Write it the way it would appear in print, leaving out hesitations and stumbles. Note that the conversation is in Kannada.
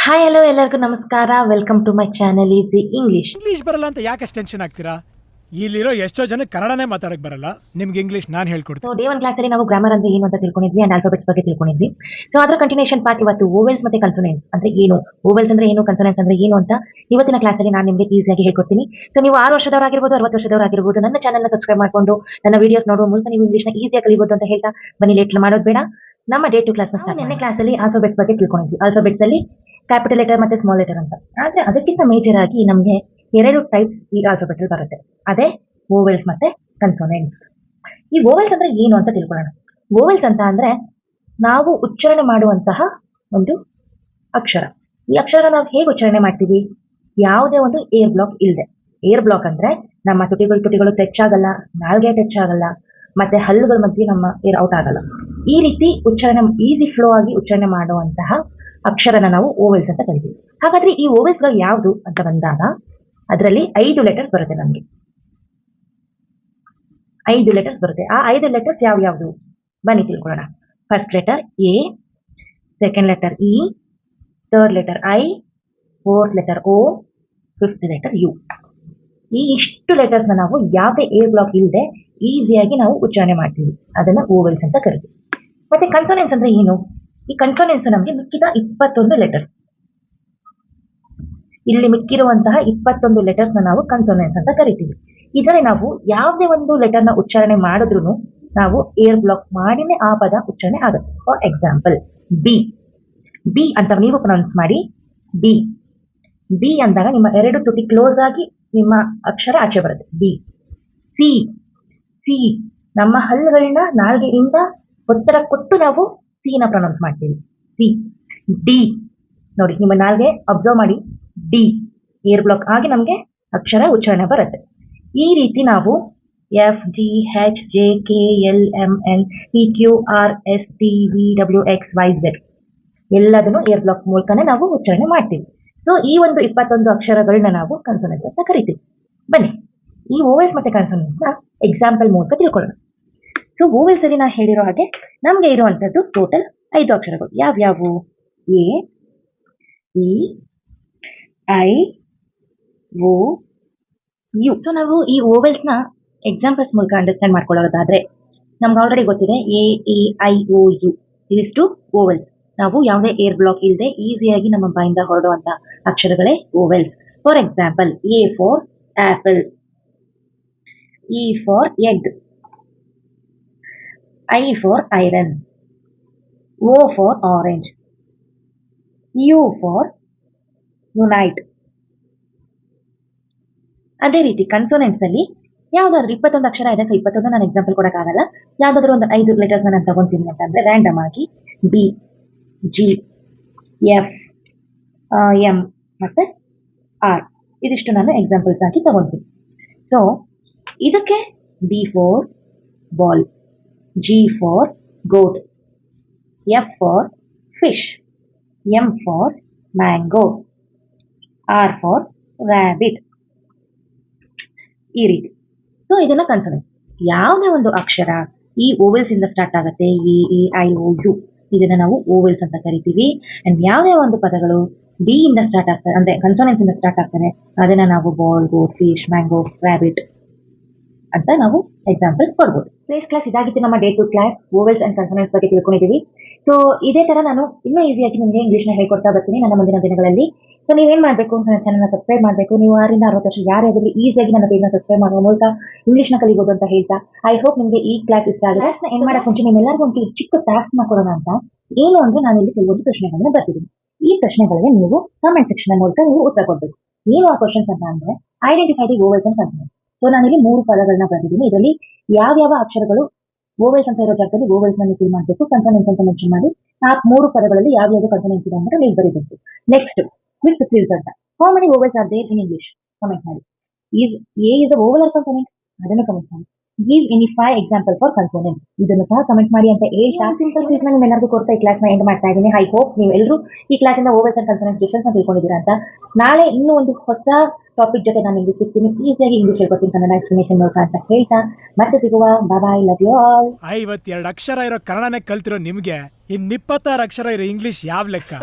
ಹಾಯ್ ಹಲೋ ಎಲ್ಲರಿಗೂ ನಮಸ್ಕಾರ. Welcome to my channel easy English. English ಬರಲ್ಲ ಅಂತ ಯಾಕೆ ಟೆನ್ಷನ್ ಆಗ್ತೀರಾ? ಇಲ್ಲಿರೋ ಎಷ್ಟೋ ಜನ ಕನ್ನಡನೇ ಮಾತಾಡಕ್ ಬರಲ್ಲ. ನಿಮ್ಗೆ ಇಂಗ್ಲಿಷ್ ನಾನು ಹೇಳ್ಕೊಡ್ತೀನಿ. ಸೊ ಡೇ 1 ಕ್ಲಾಸ್ ಅಲ್ಲಿ ನಾವು ಗ್ರಾಮರ್ ಅಂದ್ರೆ ಏನು ಅಂತ ತಿಳ್ಕೊಂಡಿದ್ವಿ ಅಂಡ್ ಆಲ್ಫಾಬೆಟ್ಸ್ ಬಗ್ಗೆ ತಿಳ್ಕೊಂಡಿದ್ವಿ. ಸೊ ಅದರ ಕಂಟಿನ್ಯೂಷನ್ ಪಾರ್ಟ್ ಇವತ್ತು ವೋವೆಲ್ಸ್ ಮತ್ತೆ ಕನ್ಸೋನೆಂಟ್ಸ್ ಅಂದ್ರೆ ಏನು, ವೋವೆಲ್ಸ್ ಅಂದ್ರೆ ಏನು, ಕನ್ಸೋನೆಂಟ್ಸ್ ಅಂದ್ರೆ ಏನು ಅಂತ ಇವತ್ತಿನ ಕ್ಲಾಸ್ ಅಲ್ಲಿ ನಾನು ನಿಮಗೆ ಈಸಿಯಾಗಿ ಹೇಳ್ಕೊಡ್ತೀನಿ. ಸೊ ನೀವು 6 ವರ್ಷದವರಾಗಿರ್ಬೋದು, 60 ವರ್ಷದವರಾಗಿರ್ಬೋದು, ನನ್ನ ಚಾನಲ್ ನ ಸಬ್ಸ್ಕ್ರೈಬ್ ಮಾಡ್ಕೊಂಡು ನನ್ನ ವಿಡಿಯೋಸ್ ನೋಡುವ ಮೂಲಕ ನೀವು ಇಂಗ್ಲಿಷ್ ನ ಈಸಿಯಾಗಿ ಕಲಿಬಹುದು ಅಂತ ಹೇಳ್ತಾ ಬನ್ನಿ, ಲೇಟ್ ಮಾಡೋದು ಬೇಡ. ನಮ್ಮ ಡೇ 2 ಕ್ಲಾಸ್ ನಿನ್ನೆ ಕ್ಲಾಸ್ ಅಲ್ಲಿ ಆಲ್ಫಾಬೆಟ್ಸ್ ಬಗ್ಗೆ ತಿಳ್ಕೊಂಡಿದ್ವಿ. ಆಲ್ಫಾಬೆಟ್ಸ್ ಅಲ್ಲಿ ಕ್ಯಾಪಿಟಲ್ ಲೆಟರ್ ಮತ್ತೆ ಸ್ಮಾಲ್ ಲೆಟರ್ ಅಂತ. ಆದ್ರೆ ಅದಕ್ಕಿಂತ ಮೇಜರ್ ಆಗಿ ನಮಗೆ 2 ಟೈಪ್ಸ್ ಈ ಆಲ್ಫಾಬೆಟ್ ಅಲ್ಲಿ ಬರುತ್ತೆ. ಅದೇ ವೋವೆಲ್ಸ್ ಮತ್ತೆ ಕನ್ಸೋನೆಂಟ್ಸ್. ಈ ವೋವೆಲ್ಸ್ ಅಂದ್ರೆ ಏನು ಅಂತ ತಿಳ್ಕೊಳ್ಳೋಣ. ವೋವೆಲ್ಸ್ ಅಂತ ಅಂದ್ರೆ ನಾವು ಉಚ್ಚಾರಣೆ ಮಾಡುವಂತಹ ಒಂದು ಅಕ್ಷರ. ಈ ಅಕ್ಷರ ನಾವು ಹೇಗೆ ಉಚ್ಚಾರಣೆ ಮಾಡ್ತೀವಿ? ಯಾವುದೇ ಒಂದು ಏರ್ ಬ್ಲಾಕ್ ಇಲ್ಲದೆ. ಏರ್ ಬ್ಲಾಕ್ ಅಂದ್ರೆ ನಮ್ಮ ತುಟಿಗಳು ಟಚ್ ಆಗಲ್ಲ, ನಾಲ್ಗೆ ಟಚ್ ಆಗಲ್ಲ, ಮತ್ತೆ ಹಲ್ಲುಗಳ ಮಧ್ಯೆ ನಮ್ಮ ಏರ್ ಔಟ್ ಆಗಲ್ಲ. ಈ ರೀತಿ ಉಚ್ಚಾರಣೆ ಈಸಿ ಫ್ಲೋ ಆಗಿ ಉಚ್ಚಾರಣೆ ಮಾಡುವಂತಹ ಅಕ್ಷರನ ನಾವು ವೋವೆಲ್ಸ್ ಅಂತ ಕರಿತೀವಿ. ಹಾಗಾದ್ರೆ ಈ ವೋವೆಲ್ಸ್ ಗಳು ಯಾವುದು ಅಂತ ಬಂದಾಗ ಅದರಲ್ಲಿ 5 ಲೆಟರ್ಸ್ ಬರುತ್ತೆ. ನಮಗೆ 5 ಲೆಟರ್ಸ್ ಬರುತ್ತೆ. ಆ 5 ಲೆಟರ್ಸ್ ಯಾವ್ಯಾವುದು ಬನ್ನಿ ತಿಳ್ಕೊಳ್ಳೋಣ. First letter A, second letter E, third letter I, fourth letter O, fifth letter U. ಈ ಇಷ್ಟು ಲೆಟರ್ಸ್ ನಾವು ಯಾವುದೇ ಏರ್ ಬ್ಲಾಕ್ ಇಲ್ಲದೆ ಈಸಿಯಾಗಿ ನಾವು ಉಚ್ಚಾರಣೆ ಮಾಡ್ತೀವಿ. ಅದನ್ನ ವೋವೆಲ್ಸ್ ಅಂತ ಕರಿತೀವಿ. ಮತ್ತೆ ಕನ್ಸೋನೆಂಟ್ಸ್ ಅಂದ್ರೆ ಏನು? ಈ ಕನ್ಸೋನೆಂಟ್ಸ್ ನಮಗೆ ಮಿಕ್ಕಿದ 21 ಲೆಟರ್ಸ್. ಇಲ್ಲಿ ಮಿಕ್ಕಿರುವಂತಹ 21 ಲೆಟರ್ಸ್ ನಾವು ಕನ್ಸೋನೆಂಟ್ಸ್ ಅಂತ ಕರಿತೀವಿ. ಇದರಲ್ಲಿ ನಾವು ಯಾವುದೇ ಒಂದು ಲೆಟರ್ ನ ಉಚ್ಚಾರಣೆ ಮಾಡಿದ್ರು ನಾವು ಏರ್ ಬ್ಲಾಕ್ ಮಾಡಿನೇ ಆ ಪದ ಉಚ್ಚಾರಣೆ ಆಗುತ್ತೆ. For example B. ಬಿ ಅಂತ ನೀವು ಪ್ರೊನೌನ್ಸ್ ಮಾಡಿ. ಬಿ. ಬಿ ಅಂದಾಗ ನಿಮ್ಮ 2 ತುಟಿ ಕ್ಲೋಸ್ ಆಗಿ ನಿಮ್ಮ ಅಕ್ಷರ ಆಚೆ ಬರುತ್ತೆ. ಬಿ. ಸಿ. ಸಿ ನಮ್ಮ ಹಲ್ಲುಗಳನ್ನ ನಾಲ್ಗೆಯಿಂದ ಒತ್ತಡ ಕೊಟ್ಟು ನಾವು ಸಿ ನ ಪ್ರೊನೌನ್ಸ್ ಮಾಡ್ತೀವಿ. ಸಿ. ಡಿ ನೋಡಿ, ನಿಮ್ಮ ನಾಲ್ಗೆ ಅಬ್ಸರ್ವ್ ಮಾಡಿ. ಡಿ ಏರ್ ಬ್ಲಾಕ್ ಆಗಿ ನಮಗೆ ಅಕ್ಷರ ಉಚ್ಚಾರಣೆ ಬರುತ್ತೆ. ಈ ರೀತಿ ನಾವು F, G, H, J, K, L, M, N, P, Q, R, S, T, V, W, X, Y, Z ಎಲ್ಲದನ್ನು ಏರ್ ಬ್ಲಾಕ್ ಮೂಲಕನೇ ನಾವು ಉಚ್ಚಾರಣೆ ಮಾಡ್ತೀವಿ. ಸೊ ಈ ಒಂದು 21 ಅಕ್ಷರಗಳನ್ನ ನಾವು ಕನ್ಸೋನೆಂಟ್ಸ್ ಅಂತ ಕರಿತೀವಿ. ಬನ್ನಿ ಈ ವೋವೆಲ್ಸ್ ಮತ್ತೆ ಕನ್ಸೋನೆಂಟ್ಸ್ ನ ಎಕ್ಸಾಂಪಲ್ ಮೂಲಕ ತಿಳ್ಕೊಳ್ಳೋಣ. ಸೊ ವೋವೆಲ್ಸ್ ಅಲ್ಲಿ ನಾ ಹೇಳಿರೋ ಹಾಗೆ ನಮ್ಗೆ ಇರುವಂತದ್ದು ಟೋಟಲ್ 5 ಅಕ್ಷರಗಳು. ಯಾವ್ಯಾವು? A, E, I, O, U. So ನಾವು ಈ ವೋವೆಲ್ಸ್ ನ ಎಕ್ಸಾಂಪಲ್ಸ್ ಮೂಲಕ ಅಂಡರ್ಸ್ಟ್ಯಾಂಡ್ ಮಾಡ್ಕೊಳ್ಳೋದಾದ್ರೆ ನಮ್ಗೆ ಆಲ್ರೆಡಿ ಗೊತ್ತಿದೆ A, E, I, O, U ಇದಿಷ್ಟು ವೋವೆಲ್ಸ್. ನಾವು ಯಾವುದೇ ಏರ್ ಬ್ಲಾಕ್ ಇಲ್ಲದೆ ಈಸಿಯಾಗಿ ನಮ್ಮ ಬಾಯಿಂದ ಹೊರಡುವಂತ ಅಕ್ಷರಗಳೇ vowels. For example A for apple, E for egg, I for iron, O for orange, U for unite. ಅದೇ ರೀತಿ ಕನ್ಸೋನೆಂಟ್ಸ್ ಅಲ್ಲಿ ಯಾವ್ದಾದ್ರು 21 ಅಕ್ಷರ ಇದೆ. ಸೊ 21 ನಾನು ಎಕ್ಸಾಂಪಲ್ ಕೊಡಕ್ಕಾಗಲ್ಲ. ಯಾವ್ದಾದ್ರು ಒಂದು 5 ಲೆಟರ್ಸ್ ನಾನು ತಗೊಂತೀನಿ ಅಂತಂದ್ರೆ ರ್ಯಾಂಡಮ್ ಆಗಿ ಬಿ, ಜಿ, ಎಫ್, ಎಂ ಮತ್ತೆ ಆರ್ ಇದಿಷ್ಟು ನಾನು ಎಕ್ಸಾಂಪಲ್ಸ್ ಆಗಿ ತಗೊಂತೀನಿ. ಸೊ ಇದಕ್ಕೆ B for ball, G for goat, F for fish, M for mango, R for rabbit. ಈ ರೀತಿ. ಸೊ ಇದನ್ನ ಕನ್ಸೋನೆಂಟ್. ಯಾವುದೇ ಒಂದು ಅಕ್ಷರ ಈ ವೋವೆಲ್ಸ್ ಇಂದ ಸ್ಟಾರ್ಟ್ ಆಗುತ್ತೆ, A, E, I, O, U ಇದನ್ನ ನಾವು ವೋವೆಲ್ಸ್ ಅಂತ ಕರಿತೀವಿ. ಅಂಡ್ ಯಾವುದೇ ಒಂದು ಪದಗಳು ಬಿ ಇಂದ ಸ್ಟಾರ್ಟ್ ಆಗ್ತಾರೆ ಅಂದ್ರೆ ಕನ್ಸೋನೆಂಟ್ಸ್ ಇಂದ ಸ್ಟಾರ್ಟ್ ಆಗ್ತಾರೆ ಅದನ್ನ ನಾವು ಬಾಲ್, ಗೋಟ್, ಫಿಶ್, ಮ್ಯಾಂಗೋ, ರ್ಯಾಬಿಟ್ ಅಂತ ನಾವು ಎಕ್ಸಾಂಪಲ್ಸ್ ಕೊಡ್ಬೋದು. ಪ್ಲೇಸ್ ಕ್ಲಾಸ್ ಇದಾಗಿತ್ತು ನಮ್ಮ ಡೇ 2 ಕ್ಲಾಸ್. ವೋವೆಲ್ಸ್ ಅಂಡ್ ಕನ್ಸೋನೆಂಟ್ಸ್ ಬಗ್ಗೆ ತಿಳ್ಕೊಂಡಿದ್ದೀವಿ. ಸೊ ಇದೇ ತರ ನಾನು ಇನ್ನೂ ಈಸಿಯಾಗಿ ನಿಮಗೆ ಇಂಗ್ಲಿಷ್ ನ ಹೇಳ್ಕೊಡ್ತಾ ಬರ್ತೀನಿ ನನ್ನ ಮುಂದಿನ ದಿನಗಳಲ್ಲಿ. ಸೊ ನೀವೇನ್ ಮಾಡ್ಬೇಕು? ನನ್ನ ಚಾನಲ್ ನ ಸಬ್ಸ್ಕ್ರೈಬ್ ಮಾಡಬೇಕು. ನೀವು 6 ರಿಂದ 60 ವರ್ಷ ಯಾರಾದ್ರೂ ಈಸಿಯಾಗಿ ನನ್ನ ಪೇಜ್ ನ ಸಬ್ಸ್ಕ್ರೈಬ್ ಮಾಡುವ ಮೂಲಕ ಇಂಗ್ಲಿಷ್ ನ ಕಲಿಬಹುದು ಅಂತ ಹೇಳ್ತಾ ಐ ಹೋಪ್ ನಿಮಗೆ ಈ ಕ್ಲಾಸ್ ಇಷ್ಟ ಆಗಿದೆ. ಏನ್ ಮಾಡಕ್ ಮುಂಚೆ ನಿಮ್ಮೆಲ್ಲರಿಗೂ ಒಂದು ಚಿಕ್ಕ ಟಾಸ್ಕ್ ನ ಕೊಡೋಣ ಅಂತ. ಏನು ಅಂದ್ರೆ ನಾನು ಇಲ್ಲಿ ಕೆಲವೊಂದು ಪ್ರಶ್ನೆಗಳನ್ನ ಬರ್ತಿದ್ದೀನಿ. ಈ ಪ್ರಶ್ನೆಗಳಿಗೆ ನೀವು ಕಮೆಂಟ್ ಸೆಕ್ಷನ್ ಮೂಲಕ ನೀವು ಉತ್ತರ ಕೊಡ್ಬೇಕು. ಏನು ಆ ಕ್ವಶನ್ಸ್ ಅಂತ ಅಂದ್ರೆ identify the vowels and consonants. So ನಾನಿಲ್ಲಿ 3 ಪದಗಳನ್ನ ಬರ್ತಿದ್ದೀನಿ. ಇದರಲ್ಲಿ ಯಾವ್ಯಾವ ಅಕ್ಷರಗಳು ವೋವೆಲ್ಸ್ ಅಂತ ಇರೋ ಜಾಗದಲ್ಲಿ ವೋವೆಲ್ಸ್ ನ ಫಿಲ್ ಮಾಡಬೇಕು, ಕನ್ಸೋನೆಂಟ್ಸ್ ಅಂತ ಮೆನ್ಷನ್ ಮಾಡಿ ಆ 3 ಪದಗಳಲ್ಲಿ ಯಾವ್ಯಾವ ಕನ್ಸೋನೆಂಟ್ಸ್ ಇದೆ ಅಂತ ನೀವು ಬರೀಬೇಕು. ನೆಕ್ಸ್ಟ್ ವಿತ್ ಫಿಲ್ಸ್ ಅಂತ how many vowels are there in English comment ಮಾಡಿ. Is E is a vowel or consonant ಅದನ್ನು ಕಮೆಂಟ್ ಮಾಡಿ. Give any 5 example for consonant ಇದನ್ನು ಸಹ ಕಮೆಂಟ್ ಮಾಡಿ ಅಂತ ಹೇಳ್ತಾ ಸಿಂಪಲ್ ಕ್ವಿಜ್ ನ ನಿಮ್ಮೆಲ್ಲರಿಗೂ ಕೊಡ್ತಾ ಈ ಕ್ಲಾಸ್ ನ ಎಂಡ್ ಮಾಡ್ತಾ ಇದ್ದೀನಿ. ಐ ಹೋಪ್ ನೀವು ಎಲ್ಲರೂ ಈ ಕ್ಲಾಸ್ ಇಂದ ವೋವೆಲ್ಸ್ ಅಂಡ್ ಕನ್ಸೋನೆಂಟ್ಸ್ ಡಿಫರೆನ್ಸ್ ನ ತಿಳ್ಕೊಂಡಿದ್ದೀರಾ ಅಂತ. ನಾಳೆ ಇನ್ನೂ ಒಂದು ಹೊಸ ಟಾಪಿಕ್ ಜೊತೆ ನಾನು ನಿಮಗೆ ಸಿಗ್ತೀನಿ. ಈಸಿಯಾಗಿ ಇಂಗ್ಲಿಷ್ ಹೇಳ್ಕೊಡ್ತೀನಿ ಕನ್ನಡ ಎಕ್ಸ್ಪ್ಲನೇಷನ್ ಮೂಲಕ ಅಂತ ಹೇಳ್ತಾ ಮತ್ತೆ ಸಿಗುವ. ಬಾಯ್, ಲವ್ ಯು ಆಲ್. 52 ಅಕ್ಷರ ಇರೋ ಕನ್ನಡನೇ ಕಲ್ತಿರೋ ನಿಮ್ಗೆ ಇನ್ 26 ಅಕ್ಷರ ಇರೋ ಇಂಗ್ಲಿಷ್ ಯಾವ ಲೆಕ್ಕ?